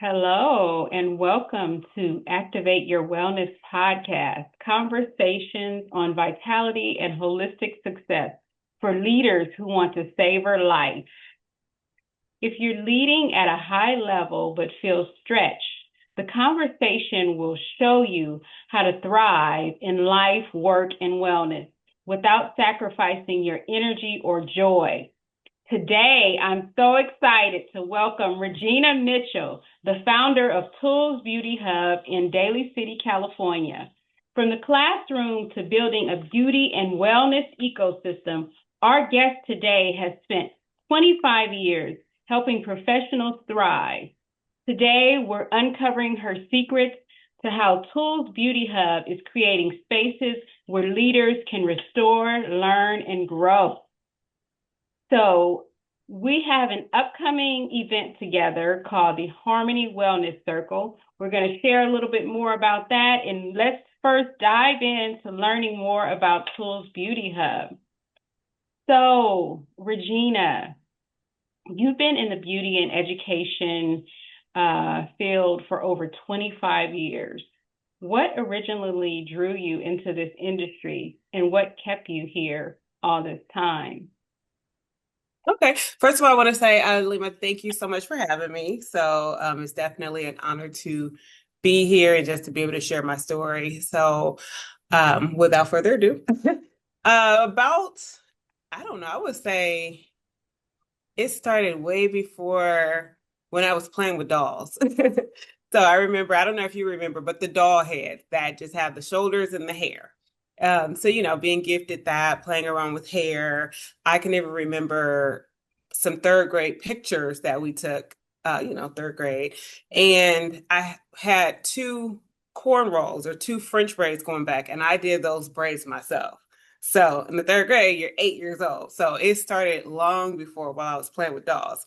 Hello, and welcome to Activate Your Wellness podcast, conversations on vitality and holistic success for leaders who want to savor life. If you're leading at a high level but feel stretched, the conversation will show you how to thrive in life, work, and wellness without sacrificing your energy or joy. Today, I'm so excited to welcome Regina Mitchell, the founder of Tools Beauty Hub in Daly City, California. From the classroom to building a beauty and wellness ecosystem, our guest today has spent 25 years helping professionals thrive. Today, we're uncovering her secrets to how Tools Beauty Hub is creating spaces where leaders can restore, learn, and grow. So we have an upcoming event together called the Harmony Wellness Circle. We're going to share a little bit more about that, and let's first dive into learning more about Tools Beauty Hub. So, Regina, you've been in the beauty and education field for over 25 years. What originally drew you into this industry, and what kept you here all this time? Okay. First of all, I want to say, Lima, thank you so much for having me. It's definitely an honor to be here and just to be able to share my story. Without further ado, about, I don't know, I would say it started way before when I was playing with dolls. So I remember, I don't know if you remember, but the doll heads that just have the shoulders and the hair. Being gifted that, playing around with hair. I can even remember some third grade pictures that we took, third grade. And I had two cornrows or two French braids going back, and I did those braids myself. So in the third grade, you're 8 years old. So it started long before while I was playing with dolls.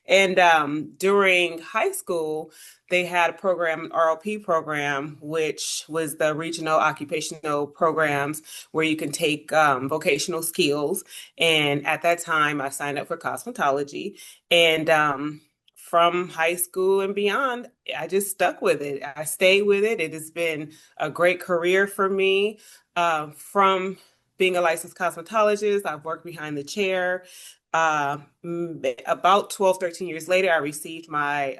And during high school, they had a program, an ROP program, which was the regional occupational programs where you can take vocational skills. And at that time, I signed up for cosmetology. And from high school and beyond, I just stuck with it. I stayed with it. It has been a great career for me. From being a licensed cosmetologist, I've worked behind the chair. About 12, 13 years later, I received my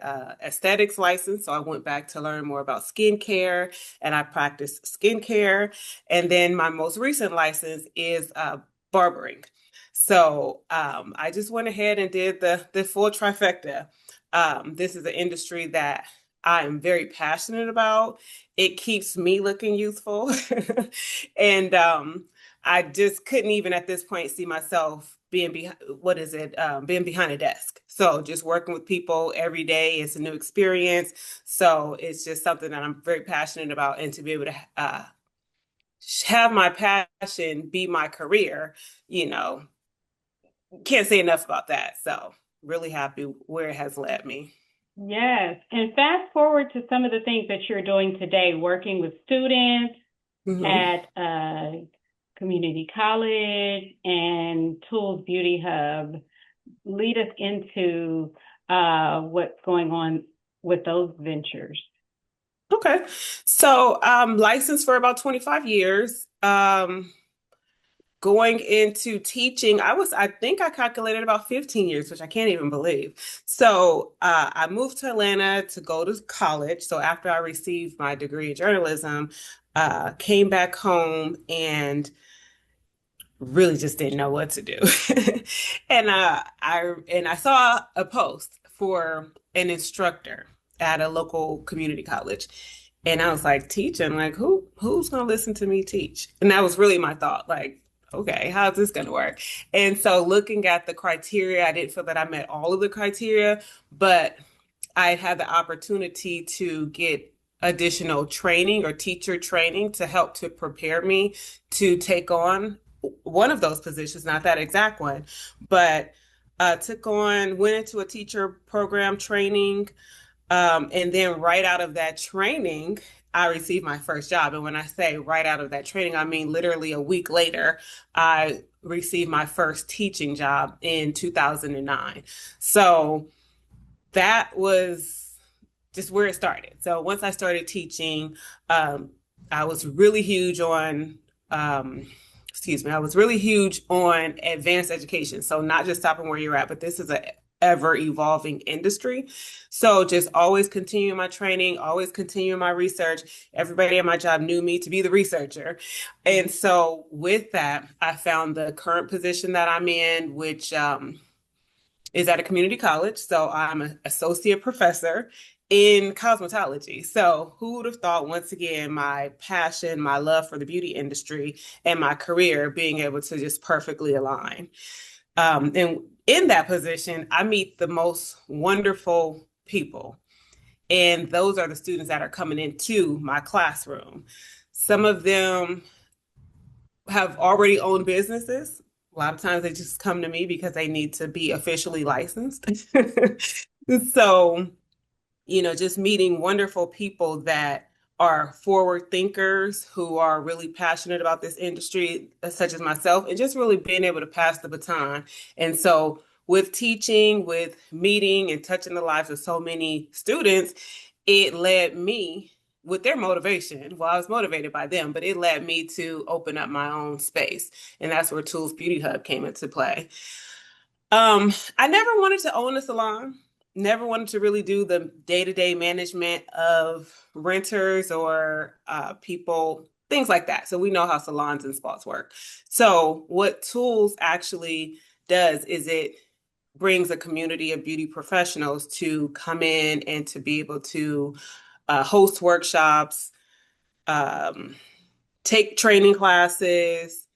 aesthetics license. So I went back to learn more about skincare and I practiced skincare. And then my most recent license is barbering. I just went ahead and did the full trifecta. This is an industry that I am very passionate about. It keeps me looking youthful. And I just couldn't even at this point see myself being being behind a desk. So just working with people every day is a new experience. So it's just something that I'm very passionate about, and to be able to have my passion be my career, you know, can't say enough about that. So really happy where it has led me. Yes, and fast forward to some of the things that you're doing today, working with students Mhm. at community college and Tools Beauty Hub. Lead us into what's going on with those ventures. Okay. Licensed for about 25 years. Going into teaching, I think I calculated about 15 years, which I can't even believe. I moved to Atlanta to go to college. So after I received my degree in journalism, came back home and really just didn't know what to do. And I saw a post for an instructor at a local community college. And I was like, teaching, like who's gonna listen to me teach? And that was really my thought, like, okay, how's this gonna work? And so looking at the criteria, I didn't feel that I met all of the criteria, but I had the opportunity to get additional training or teacher training to help to prepare me to take on one of those positions, not that exact one, but went into a teacher program training. And then right out of that training, I received my first job. And when I say right out of that training, I mean literally a week later, I received my first teaching job in 2009. So that was just where it started. So once I started teaching, um, I was really huge on, um, excuse me, I was really huge on advanced education. So not just stopping where you're at, but this is a ever evolving industry. So just always continuing my training, always continuing my research. Everybody at my job knew me to be the researcher. And so with that, I found the current position that I'm in, which is at a community college. So I'm an associate professor in cosmetology. So who would have thought, once again, my passion, my love for the beauty industry, and my career being able to just perfectly align. And in that position, I meet the most wonderful people. And those are the students that are coming into my classroom. Some of them have already owned businesses. A lot of times they just come to me because they need to be officially licensed. So, just meeting wonderful people that are forward thinkers who are really passionate about this industry, such as myself, and just really being able to pass the baton. And so, with teaching, with meeting and touching the lives of so many students, it led me with their motivation. Well, I was motivated by them, but it led me to open up my own space. And that's where Tools Beauty Hub came into play. I never wanted to own a salon, never wanted to really do the day-to-day management of renters or people, things like that. So we know how salons and spas work. So what Tools actually does is it brings a community of beauty professionals to come in and to be able to host workshops, um, take training classes,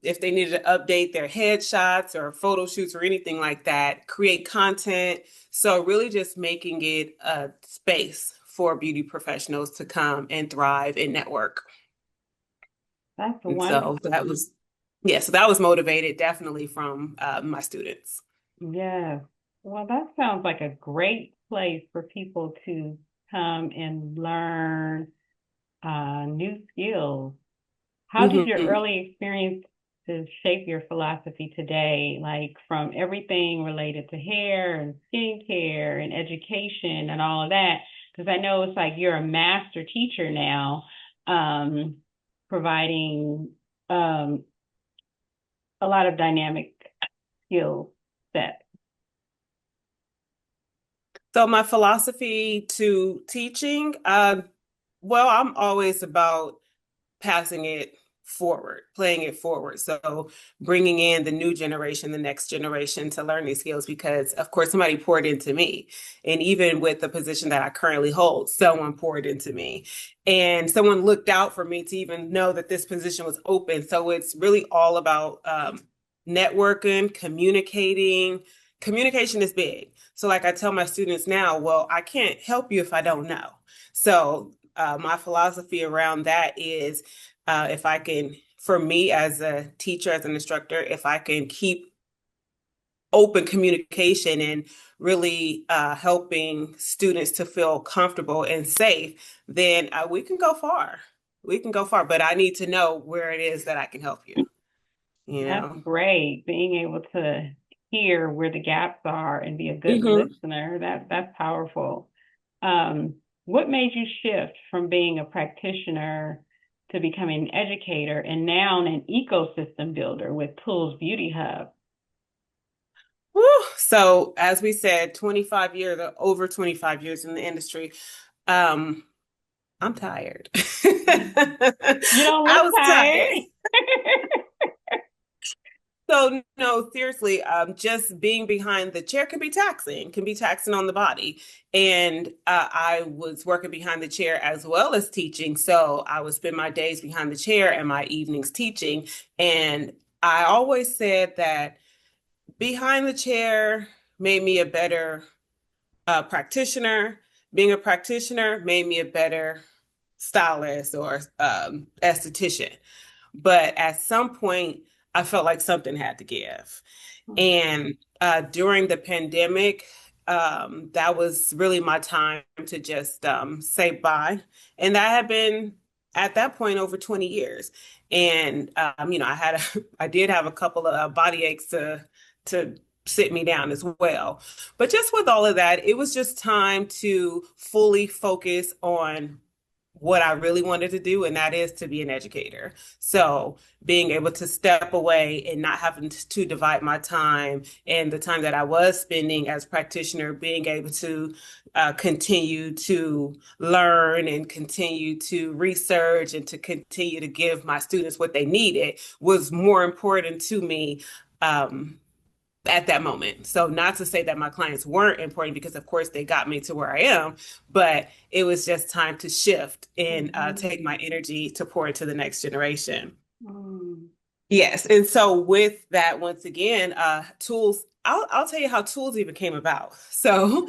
if they needed to update their headshots or photo shoots or anything like that, create content. So really just making it a space for beauty professionals to come and thrive and network. That's And so that wonderful. was, yeah, so that was motivated definitely from my students. Yes. Well, that sounds like a great place for people to come and learn new skills. How did your Mhm. early experiences shape your philosophy today, like from everything related to hair and skincare and education and all of that? Because I know it's like you're a master teacher now, um, providing um, a lot of dynamic skill set. So my philosophy to teaching, well, I'm always about passing it forward, playing it forward. So bringing in the new generation, the next generation to learn these skills because, of course, somebody poured into me. And even with the position that I currently hold, someone poured into me. And someone looked out for me to even know that this position was open. So it's really all about networking, communicating. Communication is big. So, like I tell my students now, well, I can't help you if I don't know. So, my philosophy around that is if I can, for me as a teacher, as an instructor, if I can keep open communication and really helping students to feel comfortable and safe, then we can go far. We can go far, but I need to know where it is that I can help you, you That's know? great. Being able to hear where the gaps are and be a good Mm-hmm. listener, that's powerful. What made you shift from being a practitioner to becoming an educator and now an ecosystem builder with Tools Beauty Hub? Woo. So, as we said, 25 years, or over 25 years in the industry. Um, I'm tired. You don't I look was tired. tired. So no, seriously, just being behind the chair can be taxing on the body. And I was working behind the chair as well as teaching. So I would spend my days behind the chair and my evenings teaching. And I always said that behind the chair made me a better practitioner. Being a practitioner made me a better stylist or esthetician. But at some point, I felt like something had to give. And during the pandemic, that was really my time to just say bye. And that had been at that point over 20 years. And I did have a couple of body aches to sit me down as well. But just with all of that, it was just time to fully focus on what I really wanted to do, and that is to be an educator. So being able to step away and not having to divide my time and the time that I was spending as a practitioner, being able to continue to learn and continue to research and to continue to give my students what they needed was more important to me. At that moment. So not to say that my clients weren't important because of course they got me to where I am, but it was just time to shift and Mhm. take my energy to pour into the next generation. Mm. Yes. And so with that, once again, tools, I'll tell you how tools even came about. So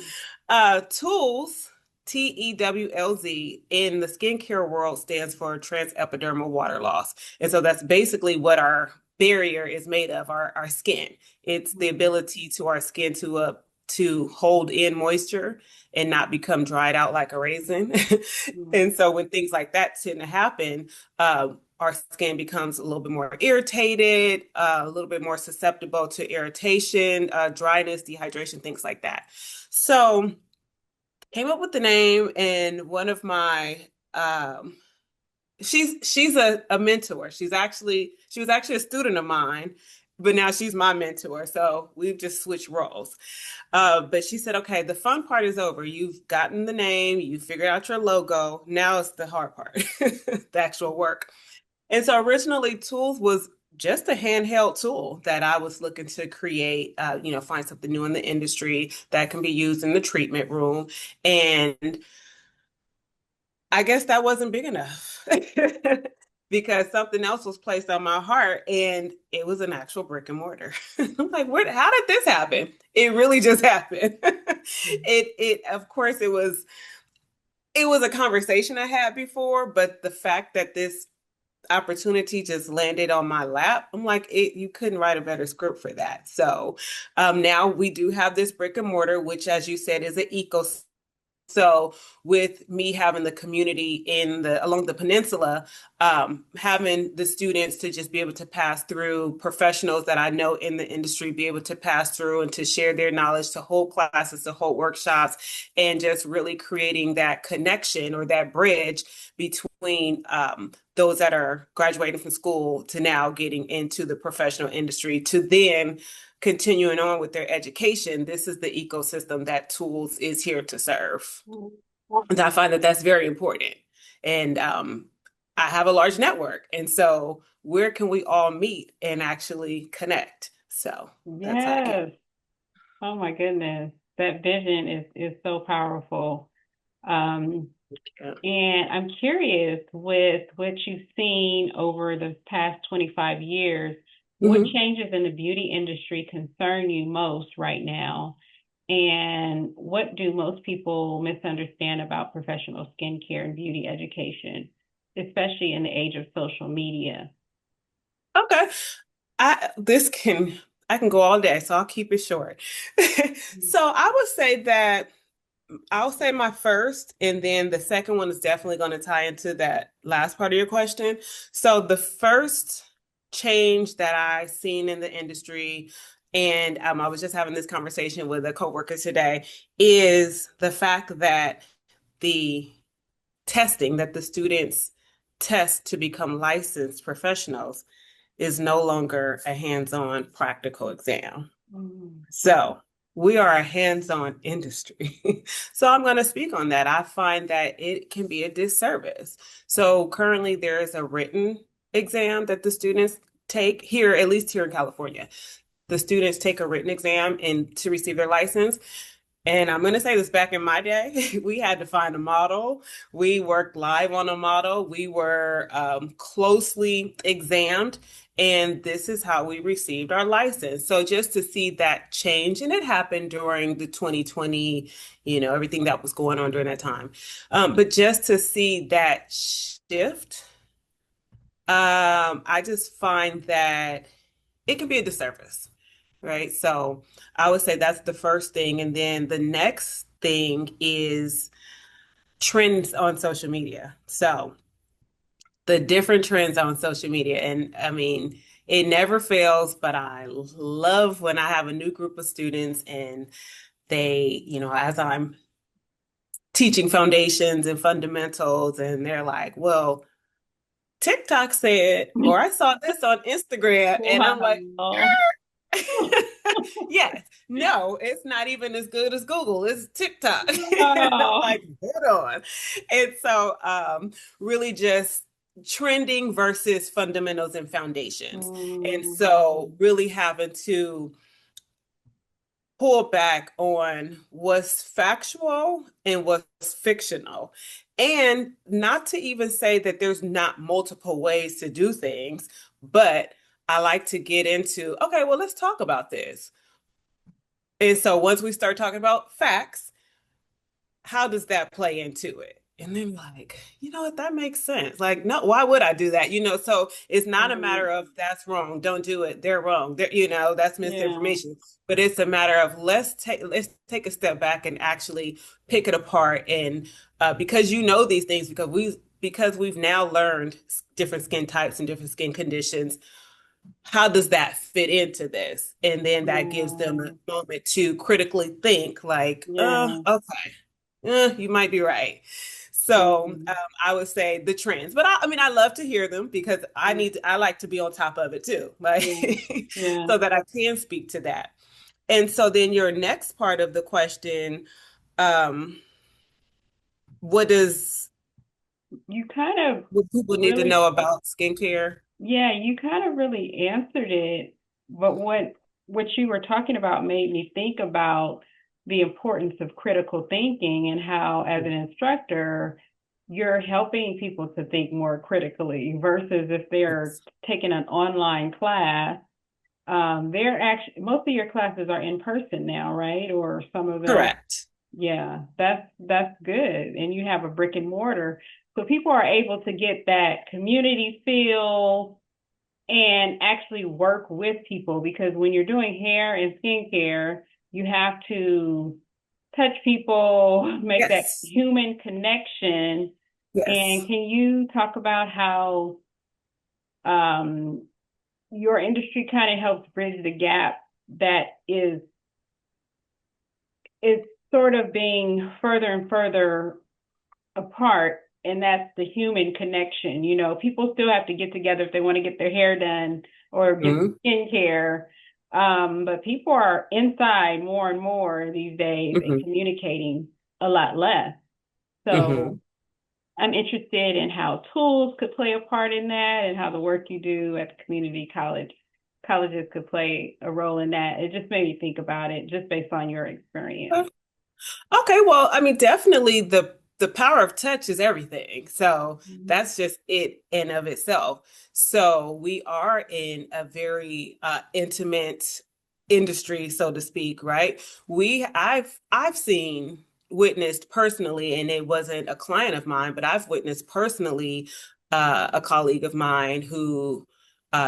tools, TEWLZ in the skincare world stands for transepidermal water loss. And so that's basically what our barrier is made of, our skin. It's the Mm. ability to our skin to hold in moisture and not become dried out like a raisin. Mm. And so when things like that tend to happen, our skin becomes a little bit more irritated, a little bit more susceptible to irritation, dryness, dehydration, things like that. So came up with the name, and one of my she's a mentor. She was actually a student of mine, but now she's my mentor. So we've just switched roles. But she said, okay, the fun part is over. You've gotten the name, you figured out your logo. Now it's the hard part, the actual work. And so originally Tools was just a handheld tool that I was looking to create, find something new in the industry that can be used in the treatment room. And I guess that wasn't big enough because something else was placed on my heart and it was an actual brick and mortar. I'm like, how did this happen? It really just happened. Of course, it was a conversation I had before, but the fact that this opportunity just landed on my lap. I'm like, you couldn't write a better script for that. So now we do have this brick and mortar, which, as you said, is an ecosystem. So with me having the community along the peninsula, having the students to just be able to pass through, professionals that I know in the industry be able to pass through and to share their knowledge, to hold classes, to hold workshops, and just really creating that connection or that bridge between those that are graduating from school to now getting into the professional industry to then continuing on with their education. This is the ecosystem that Tools is here to serve. Mm. And I find that that's very important. And I have a large network. And so where can we all meet and actually connect? So that's how I get. Yes. Oh my goodness. That vision is so powerful. Um, Yeah. and I'm curious with what you've seen over the past 25 years, what Mhm. changes in the beauty industry concern you most right now? And what do most people misunderstand about professional skincare and beauty education, especially in the age of social media? Okay. I this can I can go all day, so I'll keep it short. So I'll say my first, and then the second one is definitely going to tie into that last part of your question. So the first change that I seen in the industry, and I was just having this conversation with a coworker today, is the fact that the testing that the students test to become licensed professionals is no longer a hands-on practical exam. Mm. So we are a hands-on industry. So I'm going to speak on that. I find that it can be a disservice. So currently there is a written exam that the students take here, at least here in California. The students take a written exam and to receive their license. And I'm going to say this, back in my day, we had to find a model. We worked live on a model. We were closely examined, and this is how we received our license. So just to see that change, and it happened during the 2020, everything that was going on during that time. But just to see that shift, I just find that it can be a disservice, right? So I would say that's the first thing. And then the next thing is trends on social media. So the different trends on social media. And I mean, It never fails, but I love when I have a new group of students and they, as I'm teaching foundations and fundamentals, and they're like, well, TikTok said, or I saw this on Instagram, and I'm like, Wow. yes, no, it's not even as good as Google. It's TikTok. And I'm Wow. like, hold on. And so, really just trending versus fundamentals and foundations. And Mm, so, really having to pull back on what's factual and what's fictional. And not to even say that there's not multiple ways to do things, but I like to get into, okay, well, let's talk about this. And so once we start talking about facts, how does that play into it? And then like, you know what, that makes sense. Like, no, why would I do that? So it's not a matter right. of that's wrong, don't do it, they're wrong. That's Yeah. misinformation. But it's a matter of let's take a step back and actually pick it apart. And because these things, because we've now learned different skin types and different skin conditions, how does that fit into this? And then that gives them a Yeah. moment to critically think, like, Yeah. okay, you might be right. So Mhm. I would say the trends, but I mean, I love to hear them because Yeah. I like to be on top of it too, like, Yeah. Yeah. so that I can speak to that. And so then your next part of the question, um, what does You kind of what people need to really, know about skincare? yeah, you kind of really answered it. But what you were talking about made me think about the importance of critical thinking and how, as an instructor, you're helping people to think more critically versus if they're Yes. taking an online class. They're actually most of your classes are in person now, right? Or some of them. Correct. Yeah, that's good. And you have a brick and mortar. So people are able to get that community feel and actually work with people because when you're doing hair and skincare, you have to touch people, make that Yes. human connection. Yes. And can you talk about how um, your industry kind of helps bridge the gap that is sort of being further and further apart, and that's the human connection. People still have to get together if they want to get their hair done or get Mhm. skincare. But people are inside more and more these days and Mhm. communicating a lot less. So Mhm. I'm interested in how tools could play a part in that and how the work you do at the community colleges could play a role in that. It just made me think about it just based on your experience. Okay, well, I mean, definitely the power of touch is everything. So Mhm. that's just it in of itself. So we are in a very intimate industry, so to speak, right? I've seen witnessed personally, and it wasn't a client of mine, but I've witnessed personally a colleague of mine who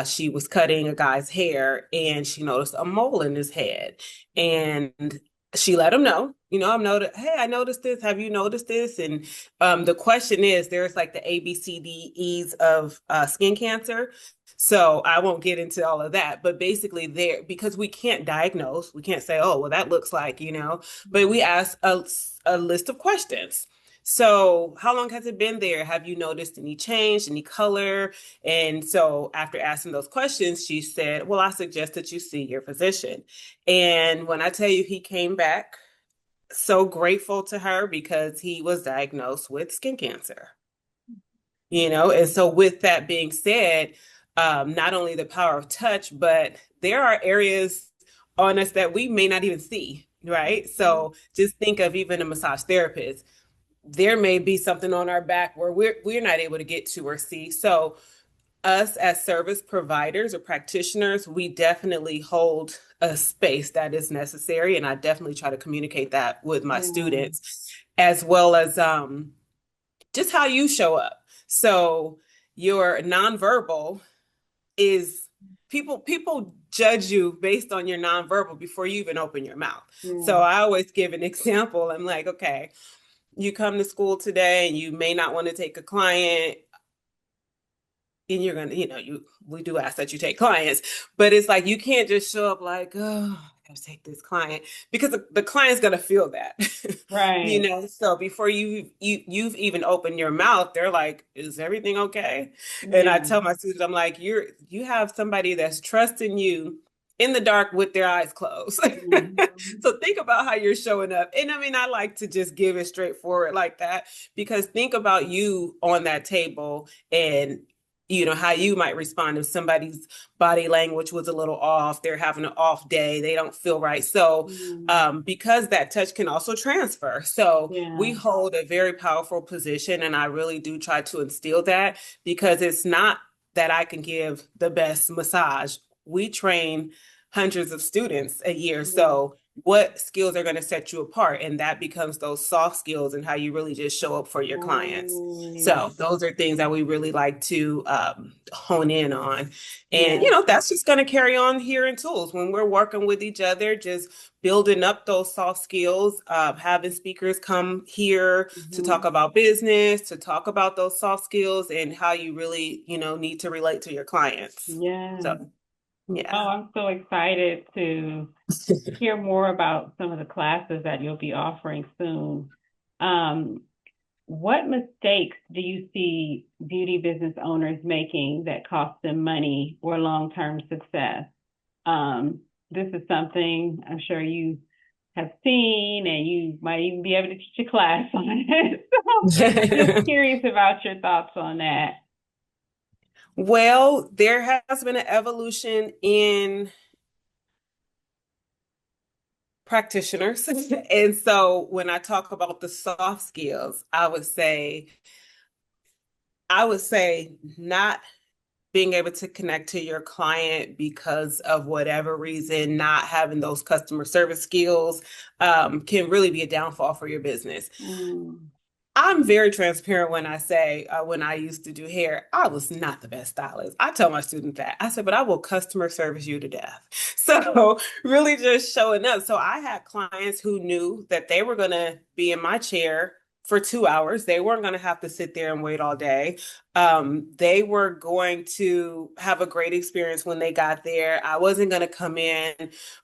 she was cutting a guy's hair and she noticed a mole in his head. And she let him know, hey, I noticed this. Have you noticed this? And the question is, there's like the ABCDEs of skin cancer. So I won't get into all of that, but basically there, because we can't diagnose, we can't say, oh, well, that looks like, but we ask a list of questions. So how long has it been there? Have you noticed any change, any color? And so after asking those questions, she said, well, I suggest that you see your physician. And when I tell you he came back so grateful to her because he was diagnosed with skin cancer, and so with that being said, not only the power of touch, but there are areas on us that we may not even see, right? So just think of even a massage therapist. There may be something on our back where we're not able to get to or see. So us as service providers or practitioners, we definitely hold a space that is necessary. And I definitely try to communicate that with my Yeah. students, as well as just how you show up. So your nonverbal is people judge you based on your nonverbal before you even open your mouth. Yeah. So I always give an example. I'm like, okay, you come to school today and you may not want to take a client. and you're gonna, we do ask that you take clients, but it's like you can't just show up like, oh, I gotta take this client because the client's gonna feel that, Right. So before you've even opened your mouth, they're like, is everything okay? And I Yeah. tell my students, I'm like, you have somebody that's trusting you in the dark with their eyes closed. Mhm. So think about how you're showing up. And I mean, I like to just give it straightforward like that because think about you on that table and how you might respond if somebody's body language was a little off, they're having an off day, they don't feel right. So Mhm. because that touch can also transfer. So we Yeah. hold a very powerful position, and I really do try to instill that because it's not that I can give the best massage. We train hundreds of students a year. Yeah. So what skills are going to set you apart? And that becomes those soft skills and how you really just show up for your clients. Oh, So those are things that we really like to hone in on. And, yeah. that's just going to carry on here in tools when we're working with each other, just building up those soft skills, having speakers come here to talk Mhm. about business, to talk about those soft skills and how you really, need to relate to your clients. Yeah. So, Oh, yeah. I'm so excited to hear more about some of the classes that you'll be offering soon. Um, what mistakes do you see beauty business owners making that cost them money or long-term success? Um, this is something I'm sure you have seen, and you might even be able to teach a class on it. So, just curious about your thoughts on that. Well, there has been an evolution in practitioners. And so when I talk about the soft skills, I would say not being able to connect to your client because of whatever reason, not having those customer service skills, can really be a downfall for your business. Mm, I'm very transparent when I say when I used to do hair, I was not the best stylist. I tell my students that. I said, but I will customer service you to death. So really just showing up. So I had clients who knew that they were going to be in my chair for 2 hours. They weren't going to have to sit there and wait all day. They were going to have a great experience when they got there. I wasn't going to come in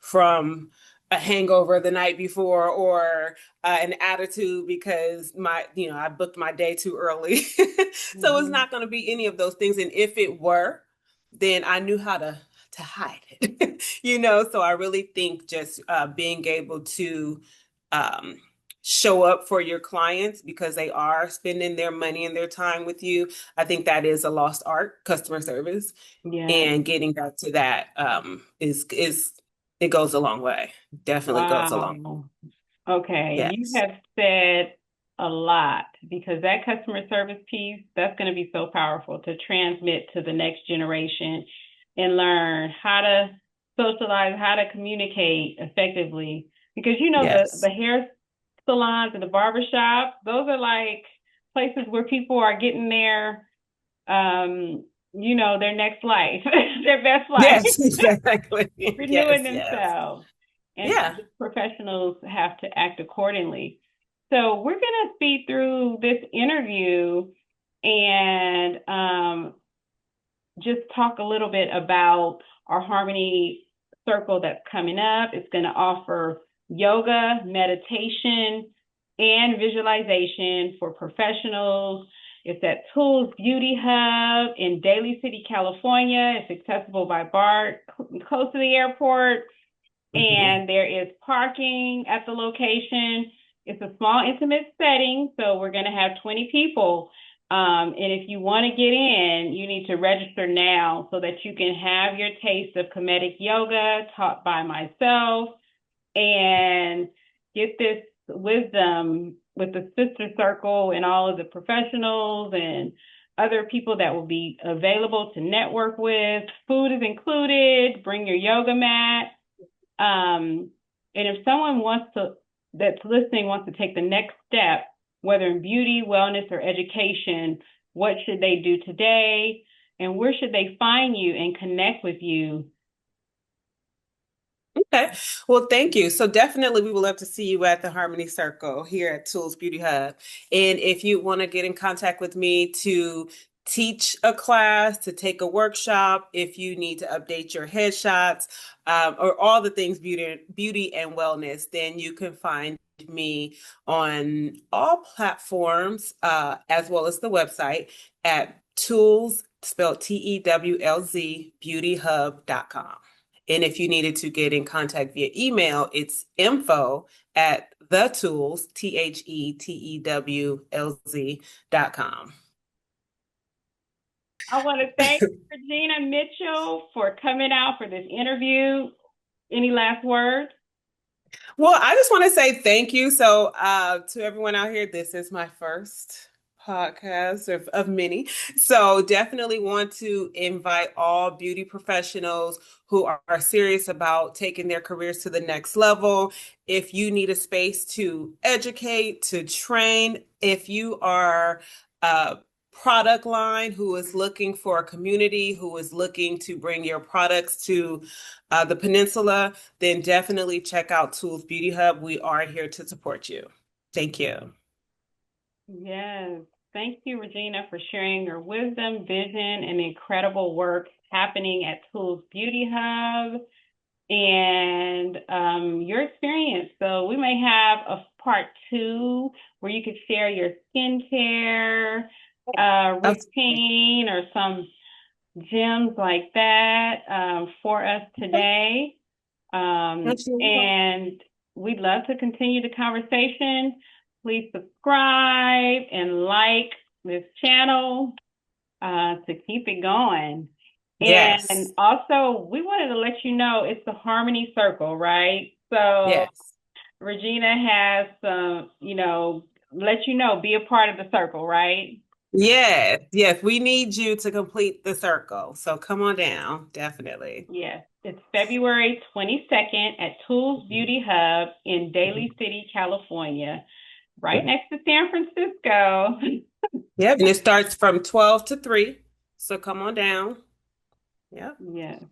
from a hangover the night before or an attitude because I booked my day too early. So it's mhm. not going to be any of those things. And if it were, then I knew how to hide it, So I really think just being able to um, show up for your clients because they are spending their money and their time with you. I think that is a lost art, customer service, Yeah. and getting back to that is it goes a long way. Definitely goes a long. Wow. Okay, you Yes. have said a lot because that customer service piece, that's going to be so powerful to transmit to the next generation and learn how to socialize, how to communicate effectively. Because the Yes. hair salons and the barbershops, those are like places where people are getting um, their next life, their best life, Yes, exactly. renewing Yes, yes. themselves. And Yeah. professionals have to act accordingly. So we're going to speed through this interview and just talk a little bit about our Harmony Circle that's coming up. It's going to offer yoga, meditation, and visualization for professionals. It's at Tools Beauty Hub in Daly City, California. It's accessible by BART, close to the airport, Mhm. and there is parking at the location. It's a small, intimate setting, so we're going to have 20 people. And if you want to get in, you need to register now so that you can have your taste of comedic yoga taught by myself and get this wisdom with the sister circle and all of the professionals and other people that will be available to network with. Food is included. Bring your yoga mat. And if someone that's listening wants to take the next step, whether in beauty, wellness, or education, what should they do today? And where should they find you and connect with you? Okay. Well, thank you. So definitely we would love to see you at the Harmony Circle here at Tools Beauty Hub. And if you want to get in contact with me to teach a class, to take a workshop, if you need to update your headshots, or all the things beauty and wellness, then you can find me on all platforms, as well as the website at tools, spelled TEWLZ, beautyhub.com. And if you needed to get in contact via email, it's info at the tools, TheTewLZ.com. I want to thank Regina Mitchell for coming out for this interview. Any last words? Well, I just want to say thank you. So, to everyone out here, this is my first podcast of many. So, definitely want to invite all beauty professionals who are serious about taking their careers to the next level. If you need a space to educate, to train, if you are a product line who is looking for a community, who is looking to bring your products to the peninsula, then definitely check out Tools Beauty Hub. We are here to support you. Thank you. Yes. Thank you, Regina, for sharing your wisdom, vision, and incredible work happening at Tools Beauty Hub and your experience. So we may have a part two where you could share your skincare Absolutely. routine or some gems like that for us today. Absolutely. And we'd love to continue the conversation. Please subscribe and like this channel to keep it going. And Yes. also, we wanted to let you know it's the Harmony Circle, right? So Yes. Regina has some, let you know, be a part of the circle, right? Yes. Yes. We need you to complete the circle. So come on down. Definitely. Yes, it's February 22nd at Tools Beauty Hub in Daly City, California, right next to San Francisco. Yep. And it starts from 12 to 3. So come on down. Yep. Yes.